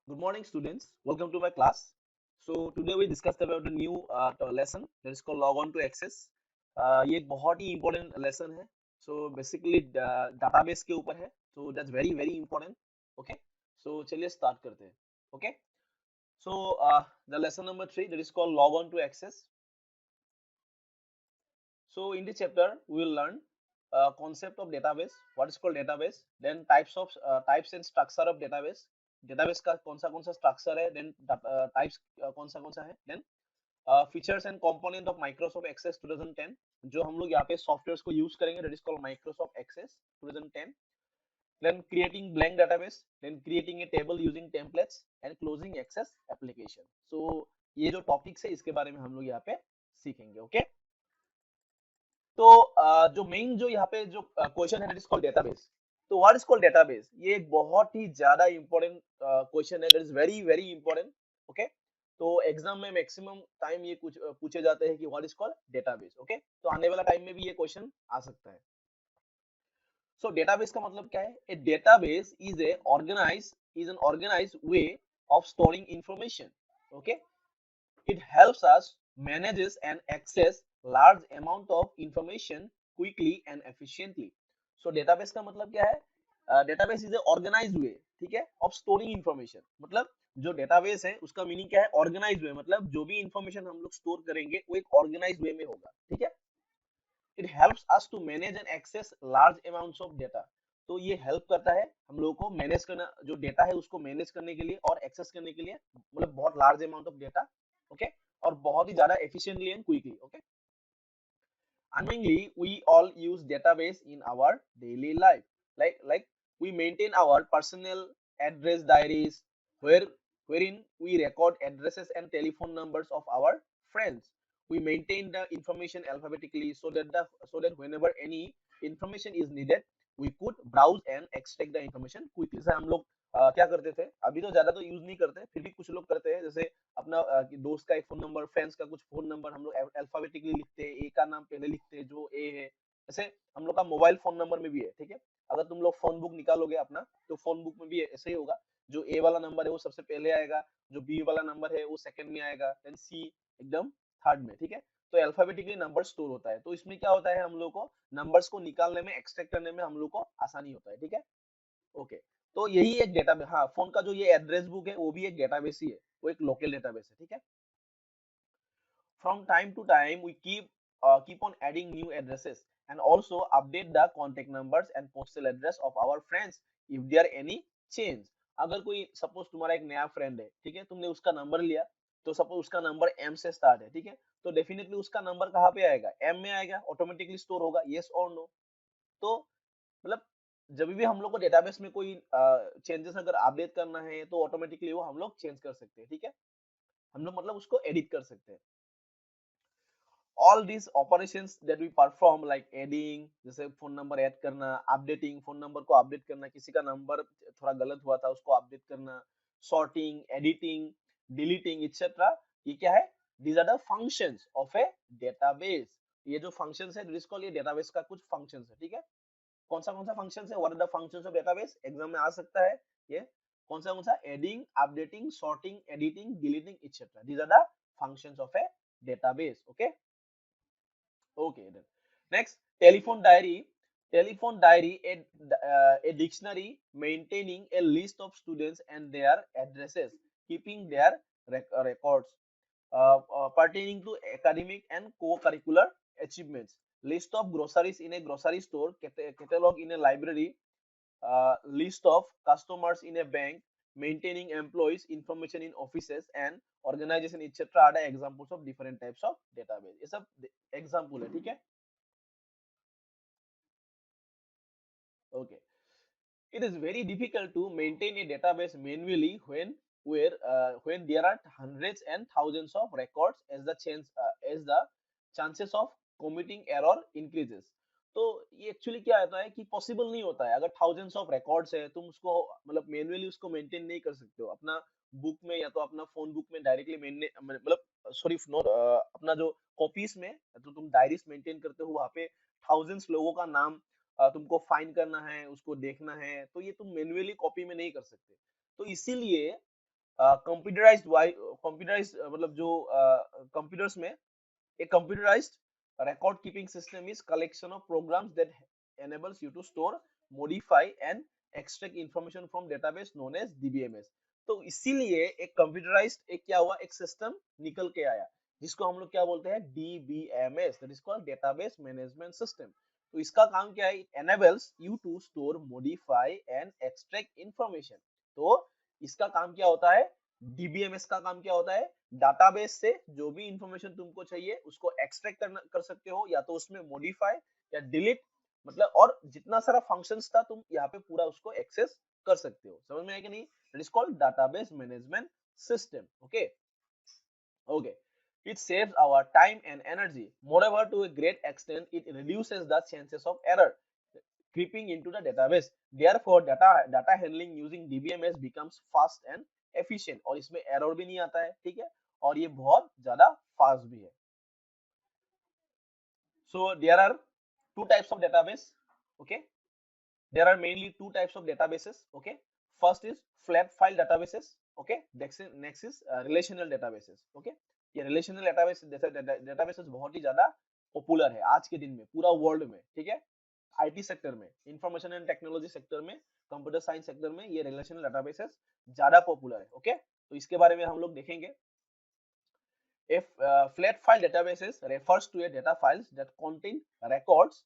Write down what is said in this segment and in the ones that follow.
Good morning, students. Welcome to my class. So today we discussed about a new lesson that is called log on to access. ये एक बहुत ही important lesson है. So basically database के ऊपर है. So that's very important. Okay. So चलिए start करते हैं. Okay. So the lesson number 3 that is called log on to access. So in this chapter we will learn concept of database, what is called database, then types and structure of database का कौन सा structure है, then types कौन सा है, then features and component of Microsoft Access 2010 जो हम लोग यहाँ पे सॉफ्टवेयर्स को यूज करेंगे, that is called Microsoft Access 2010, then creating blank database, then creating a table using templates and closing access application. So ये जो टॉपिक्स है इसके बारे में हम लोग यहाँ पे सीखेंगे. ओके. तो जो मेन जो यहाँ पे जो क्वेश्चन है, दैट इज कॉल्ड डेटाबेस. तो व्हाट इज कॉल्ड डेटाबेस, ये एक बहुत ही ज्यादा इंपॉर्टेंट क्वेश्चन है, that is very important. Okay. तो एग्जाम में मैक्सिमम टाइम ये कुछ पूछे जाते हैं कि what is called database. Okay. तो आने वाला टाइम में भी ये क्वेश्चन आ सकता है. सो डेटाबेस का मतलब क्या है? A database is an organised way of storing information. Okay. It helps us manages and access large amount of information quickly and efficiently. So database का मतलब क्या है? Database is a organized way, ठीक है, of storing information. मतलब जो database है उसका मीनिंग क्या है? Organized way, मतलब जो भी information हम लोग store करेंगे वो एक organized way में होगा, ठीक है. It helps us to manage and access large amounts of data. तो ये हेल्प करता है हम लोगों को मैनेज करना, जो डेटा है उसको मैनेज करने के लिए और एक्सेस करने के लिए, मतलब बहुत large amount of data. Okay. और बहुत ही ज्यादा efficiently and quickly. Okay. Unknowingly, we all use database in our daily life. Like we maintain our personal address diaries, wherein we record addresses and telephone numbers of our friends. We maintain the information alphabetically so that whenever any information is needed, we could browse and extract the information quickly. जैसे हम लोग क्या करते थे, अभी तो ज्यादा तो यूज नहीं करते, फिर भी कुछ लोग करते हैं. जैसे अपना दोस्त का एक फोन नंबर, फ्रेंड्स का कुछ फोन नंबर हम लोग अल्फाबेटिकली लिखते हैं, ए का नाम पहले लिखते हैं जो ए है. ऐसे हम लोग का मोबाइल फोन नंबर में भी है, ठीक है. अगर तुम लोग फोन बुक निकालोगे अपना, तो फोन बुक में भी ऐसे ही होगा. जो ए वाला नंबर है वो सबसे पहले आएगा, जो बी वाला नंबर है वो सेकंड में आएगा, देन सी एकदम थर्ड में, ठीक है. तो अल्फाबेटिकली नंबर स्टोर होता है. तो इसमें क्या होता है, हम लोग को नंबर्स को निकालने में, एक्सट्रैक्ट करने में हम लोग को आसानी होता है, ठीक है. ओके. तो यही एक डेटाबेस. हाँ, फोन का जो ये एड्रेस बुक है वो भी एक डेटाबेस ही है, वो एक लोकल डेटाबेस है, ठीक है. From time to time, we keep on adding new addresses and also update the contact numbers and postal address of our friends if there any change. अगर कोई सपोज तुम्हारा एक नया फ्रेंड है, ठीक है, तुमने उसका नंबर लिया, तो सपोज उसका नंबर एम से स्टार्ट है, ठीक है, तो डेफिनेटली उसका नंबर कहाँ पे आएगा? एम में आएगा, ऑटोमेटिकली स्टोर होगा. यस और नो? तो मतलब जब भी हम लोग को डेटाबेस में कोई चेंजेस अगर अपडेट करना है तो ऑटोमेटिकली वो हम लोग चेंज कर सकते हैं, ठीक है. हम लोग मतलब उसको एडिट कर सकते हैं. All these operations that we perform like adding, जैसे फोन नंबर ऐड करना, अपडेटिंग, फोन नंबर को अपडेट करना, किसी का नंबर थोड़ा गलत हुआ था उसको अपडेट करना, सॉर्टिंग, एडिटिंग, डिलीटिंग एक्सेट्रा, ये क्या है? these are the functions of a database. ये जो functions है जिसको ये database का कुछ functions है, ठीक है. कौन सा functions है? what are the functions of database? Exam में आ सकता है ये. कौन सा? Adding, updating, sorting, editing, deleting etcetera. these are the functions of a database. Okay. Okay, then. Next, telephone diary. Telephone diary, a dictionary maintaining a list of students and their addresses, keeping their records pertaining to academic and co-curricular achievements. List of groceries in a grocery store, catalog in a library, list of customers in a bank, maintaining employees information in offices and organization etc. are the examples of different types of database. ये सब example है, ठीक है. Okay. It is very difficult to maintain a database manually when there are hundreds and thousands of records as the chances of committing error increases. तो ये actually क्या होता है कि पॉसिबल नहीं होता है. अगर थाउजेंड्स ऑफ रिकॉर्ड्स है, तुम उसको मतलब मैन्युअली उसको मेंटेन नहीं कर सकते हो अपना बुक में, या तो अपना फोन बुक में डायरेक्टली मतलब सॉरी नॉट अपना जो कॉपीज में, तो तुम डायरीज मेंटेन करते हो वहां पे थाउजेंड्स लोगों का नाम तुमको फाइंड करना है, उसको देखना है, तो ये तुम मैन्युअली कॉपी में नहीं कर सकते. तो इसीलिए कंप्यूटराइज्ड कंप्यूटराइज्ड मतलब जो कंप्यूटर्स में a computerized record keeping system is collection of programs that enables you to store, modify and extract information from database known as DBMS. तो इसीलिए एक कंप्यूटराइज्ड एक क्या हुआ, एक सिस्टम निकल के आया जिसको हम लोग क्या बोलते हैं, DBMS, that is called database management system. तो इसका काम क्या है, it enables you to store, modify and extract information। तो इसका काम क्या होता है, DBMS का काम क्या होता है, डाटाबेस से जो भी इंफॉर्मेशन तुमको चाहिए उसको एक्सट्रैक्ट कर सकते हो, या तो उसमें मॉडिफाई या डिलीट, मतलब और जितना सारा फंक्शंस था तुम यहाँ पे पूरा उसको एक्सेस कर सकते हो। समझ में आया कि नहीं? That is called database management system. Okay okay, it saves our time and energy. Moreover, to a great extent, it reduces the chances of error creeping into the database. Therefore, data handling using DBMS becomes fast and efficient। और इसमें error भी नहीं आता है, ठीक है, और ये बहुत ज्यादा फास्ट भी है। So there are two types of database। Okay, there are mainly two types of databases। Okay, first is flat file databases। Okay, next is relational databases। Okay, ये relational databases बहुत ही ज्यादा पॉपुलर है आज के दिन में पूरा वर्ल्ड में, ठीक है। आईटी सेक्टर में, इंफॉर्मेशन एंड टेक्नोलॉजी सेक्टर में, कंप्यूटर साइंस सेक्टर में ये रिलेशनल डेटाबेसेस ज्यादा पॉपुलर है। ओके, तो इसके बारे में हम लोग देखेंगे। If flat file databases refers to a data files that contain records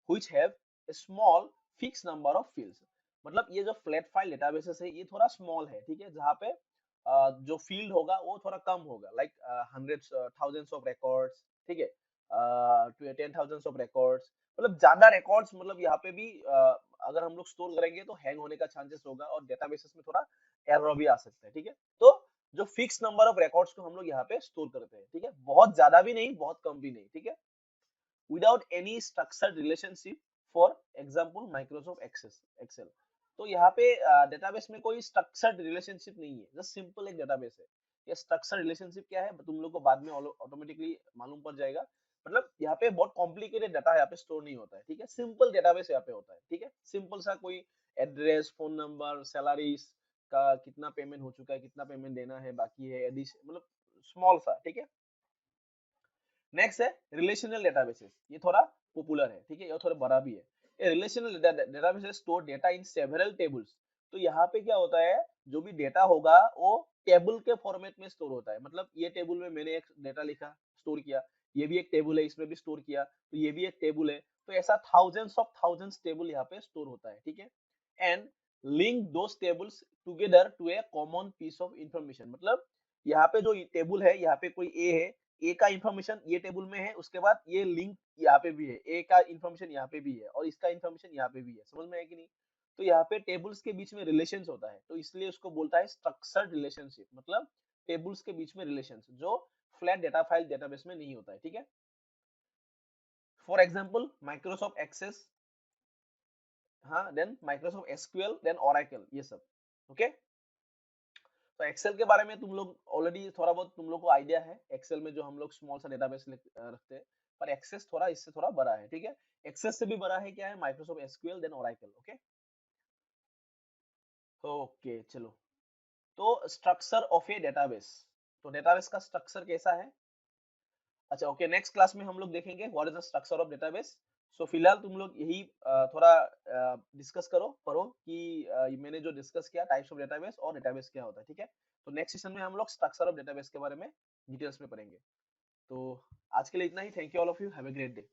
which have a small fixed number of fields। मतलब ये जो फ्लैट फाइल डेटाबेसेस है ये थोड़ा स्मॉल है, ठीक है, जहाँ पे जो फील्ड होगा वो थोड़ा कम होगा, like hundreds thousands of records, ठीक है, 10,000 ऑफ रिकॉर्ड्स, मतलब ज्यादा रिकॉर्ड्स, मतलब यहाँ पे भी अगर हम लोग स्टोर करेंगे तो हैंग होने का चांसेस होगा और डेटाबेसेस में थोड़ा एरर भी आ सकता है, ठीक है। तो जो फिक्स नंबर ऑफ रिकॉर्ड्स को हम लोग यहाँ पे स्टोर करते हैं, ठीक है, बहुत ज्यादा भी नहीं बहुत कम भी नहीं, ठीक है, without any structured relationship, for example Microsoft Excel. तो यहाँ पे डेटाबेस में कोई स्ट्रक्चर्ड रिलेशनशिप नहीं है, जस्ट सिंपल एक डेटाबेस है। ये स्ट्रक्चर्ड रिलेशनशिप क्या है तुम लोग को बाद में ऑटोमेटिकली मालूम पड़ जाएगा। मतलब यहाँ पे बहुत कॉम्प्लिकेटेड डाटा यहाँ पे स्टोर नहीं होता है, ठीक है, सिंपल डेटाबेस यहाँ पे होता है, ठीक है, सिंपल सा कोई एड्रेस, फोन नंबर, सैलरीज का कितना पेमेंट हो चुका है, कितना पेमेंट देना है बाकी है, एडिशन, मतलब स्मॉल सा, ठीक है। नेक्स्ट है रिलेशनल डेटाबेसेस, ये थोड़ा पॉपुलर है, ठीक है, ये थोड़ा बड़ा भी है। ये relational databases store data in several tables. तो यहाँ पे क्या होता है, जो भी डेटा होगा वो टेबल के फॉर्मेट में स्टोर होता है, मतलब ये टेबल में मैंने एक डेटा लिखा, स्टोर किया, ये भी एक टेबल है इसमें भी स्टोर किया, तो ये भी एक टेबल है, तो ऐसा थाउजेंड्स टेबल यहाँ पे स्टोर होता है, ठीक है। And link those tables together to a common piece of information. मतलब यहाँ पे जो टेबल है, यहाँ पे कोई ए है, ए का इंफॉर्मेशन ये टेबल में है, उसके बाद ये लिंक यहाँ पे भी है, ए का इंफॉर्मेशन यहाँ पे भी है और इसका इंफॉर्मेशन यहाँ पे भी है। समझ में है कि नहीं? तो यहाँ पे टेबल्स के बीच में रिलेशंस होता है, तो इसलिए उसको बोलता है स्ट्रक्चर्ड रिलेशनशिप, मतलब टेबल्स के बीच में रिलेशंस जो फ्लैट डेटा फाइल डेटाबेस में नहीं होता है, ठीक है। फॉर एग्जांपल माइक्रोसॉफ्ट एक्सेस, हाँ, then Microsoft SQL, then Oracle, ये सब। ओके, तो एक्सेल के बारे में तुम लोग ऑलरेडी थोड़ा बहुत तुम लोग को आइडिया है, एक्सेल में जो हम लोग स्मॉल सा डेटाबेस रखते हैं, पर एक्सेस थोड़ा इससे थोड़ा बड़ा है, ठीक है। एक्सेस से भी बड़ा है क्या है, Microsoft SQL then Oracle. Okay okay, चलो, तो स्ट्रक्चर ऑफ ए डेटाबेस, तो डेटाबेस का स्ट्रक्चर कैसा है। अच्छा ओके, नेक्स्ट क्लास में हम लोग देखेंगे what is the structure of database. So फिलहाल तुम लोग यही थोड़ा डिस्कस करो, पढ़ो कि मैंने जो डिस्कस किया टाइप्स ऑफ डेटाबेस और डेटाबेस क्या होता है, ठीक है। तो नेक्स्ट सेशन में हम लोग स्ट्रक्चर ऑफ डेटाबेस के बारे में डिटेल्स में पढ़ेंगे। तो आज के लिए इतना ही। Thank you all of you, have a great day.